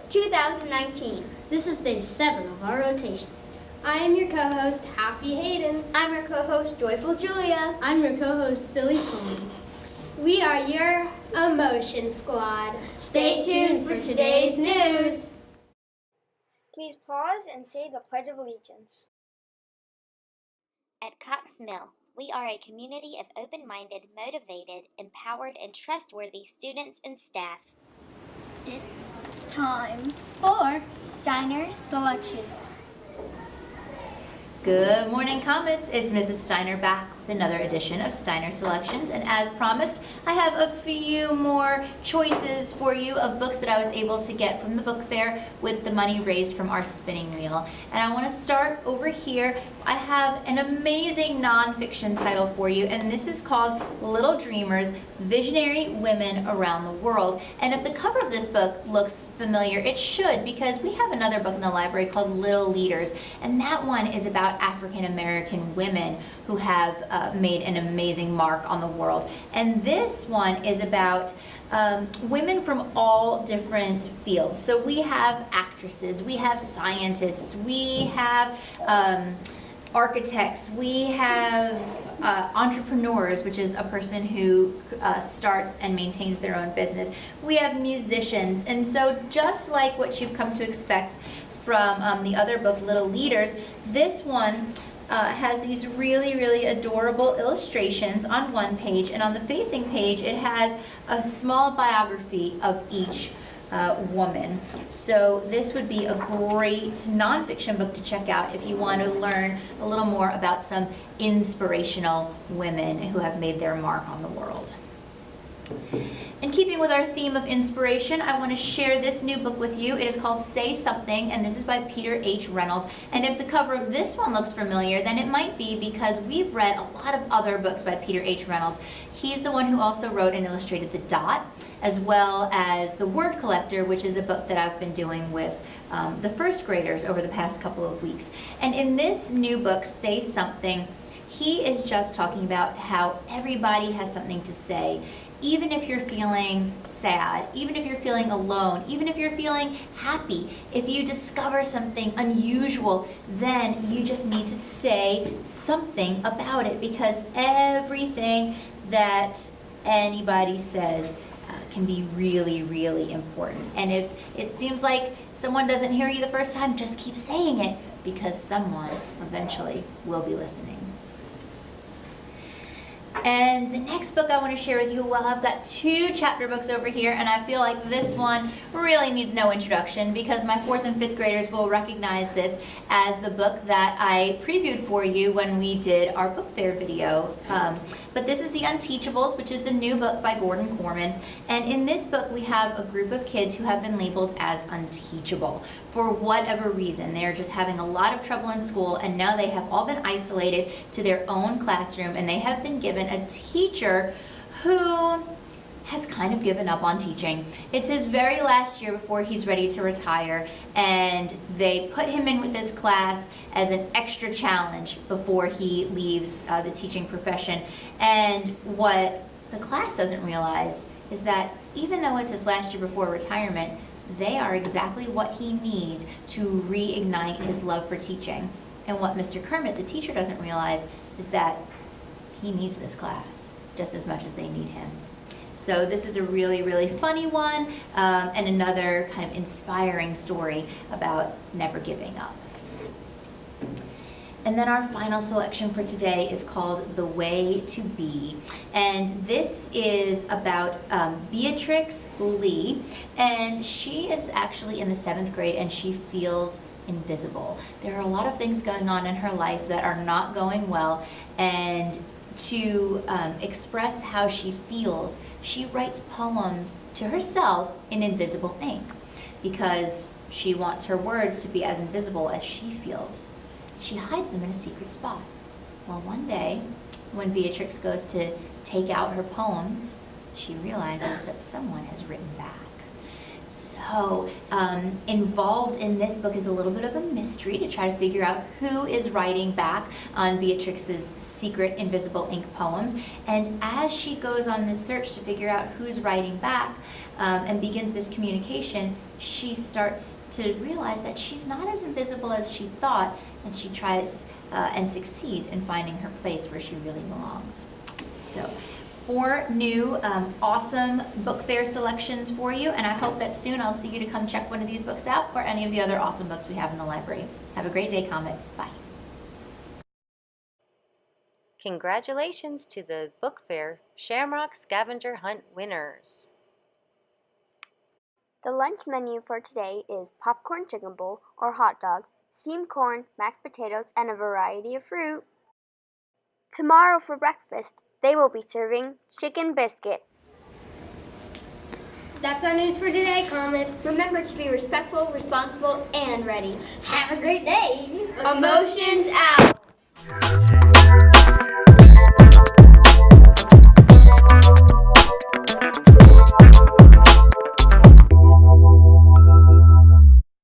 2019. This is day 7 of our rotation. I am your co-host, Happy Hayden. I'm your co-host, Joyful Julia. I'm your co-host, Silly Solomon. We are your Emotion Squad. Stay tuned for today's news. Please pause and say the Pledge of Allegiance. At Cox Mill, we are a community of open-minded, motivated, empowered, and trustworthy students and staff. It's time for Steiner Selections. Good morning, Comets. It's Mrs. Steiner back with another edition of Steiner Selections, and as promised, I have a few more choices for you of books that I was able to get from the book fair with the money raised from our spinning wheel. And I want to start over here. I have an amazing nonfiction title for you, and this is called Little Dreamers, Visionary Women Around the World. And if the cover of this book looks familiar, it should, because we have another book in the library called Little Leaders, and that one is about African American women who have made an amazing mark on the world. And this one is about women from all different fields. So we have actresses, we have scientists, we have architects, we have entrepreneurs, which is a person who starts and maintains their own business. We have musicians, and so just like what you've come to expect from the other book, Little Leaders, this one has these really, really adorable illustrations on one page, and on the facing page it has a small biography of each woman. So this would be a great nonfiction book to check out if you want to learn a little more about some inspirational women who have made their mark on the world. In keeping with our theme of inspiration, I want to share this new book with you. It is called Say Something, and this is by Peter H. Reynolds. And if the cover of this one looks familiar, then it might be because we've read a lot of other books by Peter H. Reynolds. He's the one who also wrote and illustrated The Dot, as well as The Word Collector, which is a book that I've been doing with the first graders over the past couple of weeks. And in this new book, Say Something, he is just talking about how everybody has something to say. Even if you're feeling sad, even if you're feeling alone, even if you're feeling happy, if you discover something unusual, then you just need to say something about it, because everything that anybody says can be really, really important. And if it seems like someone doesn't hear you the first time, just keep saying it, because someone eventually will be listening. And the next book I want to share with you, well, I've got 2 chapter books over here, and I feel like this one really needs no introduction, because my 4th and 5th graders will recognize this as the book that I previewed for you when we did our book fair video. But this is The Unteachables, which is the new book by Gordon Korman. And in this book, we have a group of kids who have been labeled as unteachable for whatever reason. They're just having a lot of trouble in school, and now they have all been isolated to their own classroom, and they have been given a teacher who has kind of given up on teaching. It's his very last year before he's ready to retire, and they put him in with this class as an extra challenge before he leaves the teaching profession. And what the class doesn't realize is that even though it's his last year before retirement, they are exactly what he needs to reignite his love for teaching. And what Mr. Kermit, the teacher, doesn't realize is that he needs this class just as much as they need him. So this is a really, really funny one, and another kind of inspiring story about never giving up. And then our final selection for today is called The Way to Be. And this is about Beatrix Lee, and she is actually in the 7th grade, and she feels invisible. There are a lot of things going on in her life that are not going well, and to express how she feels, she writes poems to herself in invisible ink, because she wants her words to be as invisible as she feels. She hides them in a secret spot. Well, one day, when Beatrix goes to take out her poems, she realizes that someone has written back. So involved in this book is a little bit of a mystery to try to figure out who is writing back on Beatrix's secret invisible ink poems. And as she goes on this search to figure out who's writing back, and begins this communication, she starts to realize that she's not as invisible as she thought, and she tries and succeeds in finding her place where she really belongs. So 4 new awesome book fair selections for you, and I hope that soon I'll see you to come check one of these books out or any of the other awesome books we have in the library. Have a great day, Comets. Bye. Congratulations to the Book Fair Shamrock Scavenger Hunt winners. The lunch menu for today is popcorn chicken bowl or hot dog, steamed corn, mashed potatoes, and a variety of fruit. Tomorrow for breakfast, they will be serving chicken biscuits. That's our news for today, Comets. Remember to be respectful, responsible, and ready. Have a great day. Emotions out!